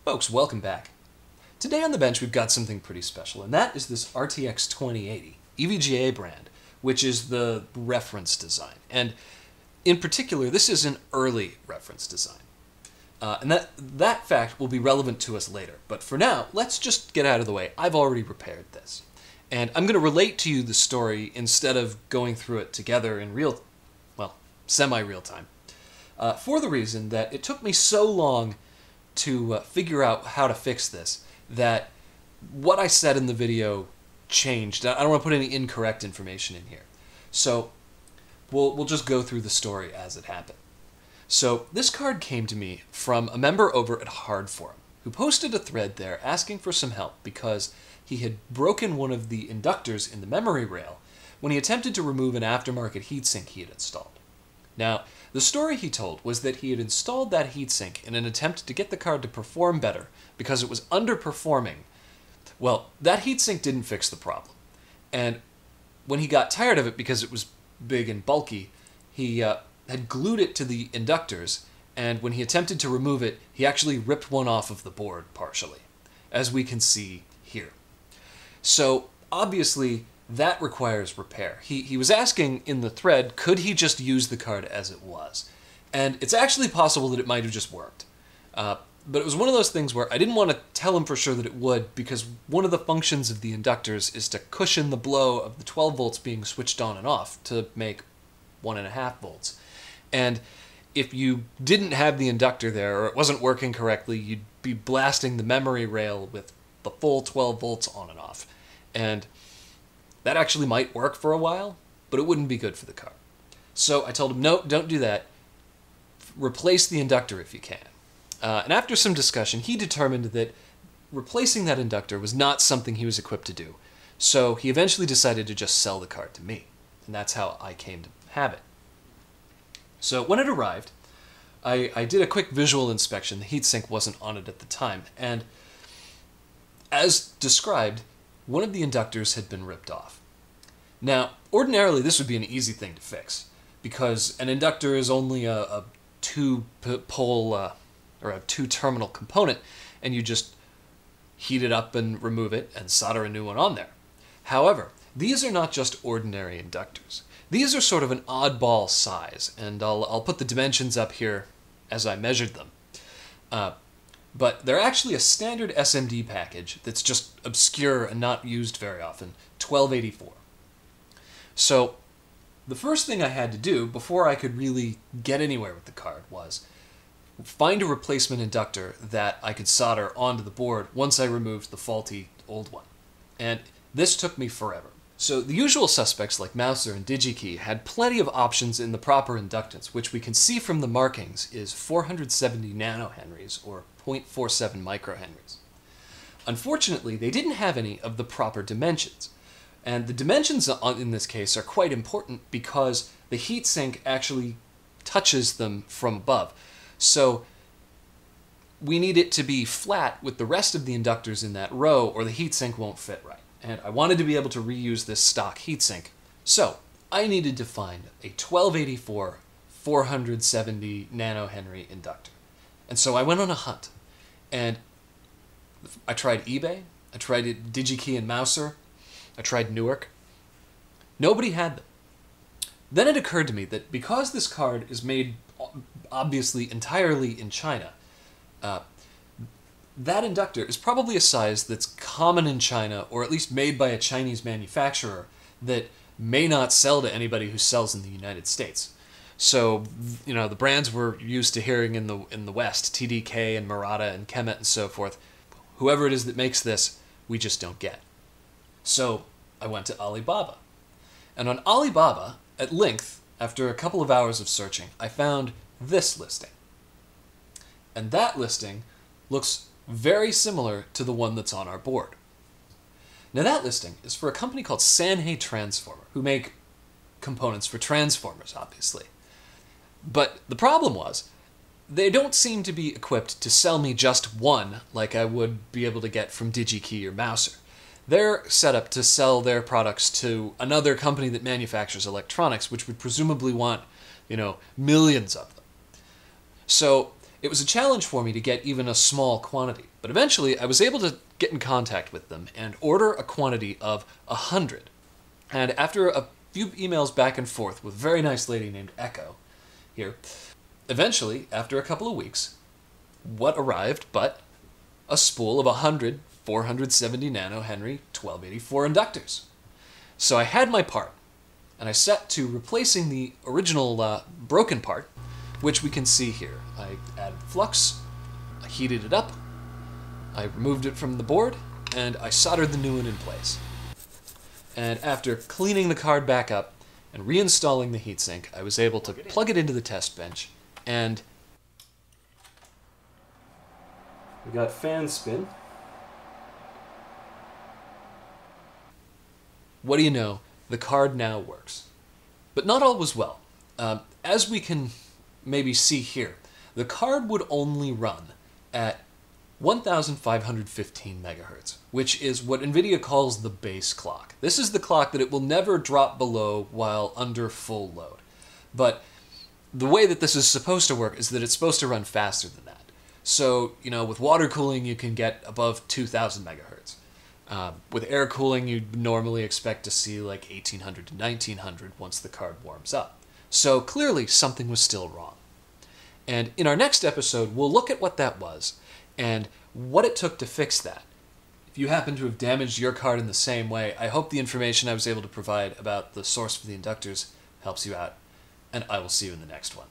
Folks, welcome back. Today on the bench we've got something pretty special, and that is this RTX 2080 EVGA brand, which is the reference design. And in particular, this is an early reference design. And that fact will be relevant to us later. But for now, let's just get out of the way. I've already prepared this. And I'm going to relate to you the story instead of going through it together in semi-real time. For the reason that it took me so long to figure out how to fix this, that what I said in the video changed. I don't want to put any incorrect information in here. So we'll just go through the story as it happened. So this card came to me from a member over at Hard Forum, who posted a thread there asking for some help because he had broken one of the inductors in the memory rail when he attempted to remove an aftermarket heatsink he had installed. Now, the story he told was that he had installed that heatsink in an attempt to get the card to perform better because it was underperforming. Well, that heatsink didn't fix the problem. And when he got tired of it because it was big and bulky, he had glued it to the inductors, and when he attempted to remove it, he actually ripped one off of the board partially, as we can see here. So, obviously, that requires repair. He was asking in the thread, could he just use the card as it was? And it's actually possible that it might have just worked. But it was one of those things where I didn't want to tell him for sure that it would, because one of the functions of the inductors is to cushion the blow of the 12 volts being switched on and off to make 1.5 volts. And if you didn't have the inductor there, or it wasn't working correctly, you'd be blasting the memory rail with the full 12 volts on and off. And that actually might work for a while, but it wouldn't be good for the car. So I told him, no, don't do that. Replace the inductor if you can. And after some discussion, he determined that replacing that inductor was not something he was equipped to do. So he eventually decided to just sell the card to me. And that's how I came to have it. So when it arrived, I did a quick visual inspection. The heatsink wasn't on it at the time. And as described, one of the inductors had been ripped off. Now, ordinarily this would be an easy thing to fix, because an inductor is only a two-pole or a two-terminal component, and you just heat it up and remove it and solder a new one on there. However, these are not just ordinary inductors. These are sort of an oddball size, and I'll put the dimensions up here as I measured them. But they're actually a standard SMD package that's just obscure and not used very often, 1284. So the first thing I had to do before I could really get anywhere with the card was find a replacement inductor that I could solder onto the board once I removed the faulty old one. And this took me forever. So the usual suspects like Mouser and DigiKey had plenty of options in the proper inductance, which we can see from the markings is 470 nanohenries or 0.47 microhenries. Unfortunately, they didn't have any of the proper dimensions. And the dimensions in this case are quite important because the heatsink actually touches them from above. So we need it to be flat with the rest of the inductors in that row or the heatsink won't fit right. And I wanted to be able to reuse this stock heatsink. So I needed to find a 1284 470 nanohenry inductor. And so I went on a hunt. And I tried eBay, I tried DigiKey and Mouser, I tried Newark. Nobody had them. Then it occurred to me that because this card is made obviously entirely in China, that inductor is probably a size that's common in China, or at least made by a Chinese manufacturer that may not sell to anybody who sells in the United States. So, you know, the brands we're used to hearing in the West, TDK and Murata and Kemet and so forth, whoever it is that makes this, we just don't get. So I went to Alibaba. And on Alibaba, at length, after a couple of hours of searching, I found this listing. And that listing looks very similar to the one that's on our board. Now that listing is for a company called Sanhei Transformer, who make components for transformers, obviously. But the problem was, they don't seem to be equipped to sell me just one like I would be able to get from DigiKey or Mouser. They're set up to sell their products to another company that manufactures electronics, which would presumably want, millions of them. So It was a challenge for me to get even a small quantity, but eventually I was able to get in contact with them and order a quantity of 100. And after a few emails back and forth with a very nice lady named Echo here, eventually, after a couple of weeks, what arrived but a spool of 100 470 nanohenry 1284 inductors. So I had my part, and I set to replacing the original broken part, which we can see here. I added flux, I heated it up, I removed it from the board, and I soldered the new one in place. And after cleaning the card back up and reinstalling the heatsink, I was able to plug it into the test bench, and we got fan spin. What do you know, the card now works. But not all was well. As we can maybe see here, the card would only run at 1515 megahertz, which is what NVIDIA calls the base clock. This is the clock that it will never drop below while under full load. But the way that this is supposed to work is that it's supposed to run faster than that. So, with water cooling, you can get above 2000 megahertz. With air cooling, you'd normally expect to see like 1800 to 1900 once the card warms up. So clearly something was still wrong. And in our next episode, we'll look at what that was and what it took to fix that. If you happen to have damaged your card in the same way, I hope the information I was able to provide about the source for the inductors helps you out, and I will see you in the next one.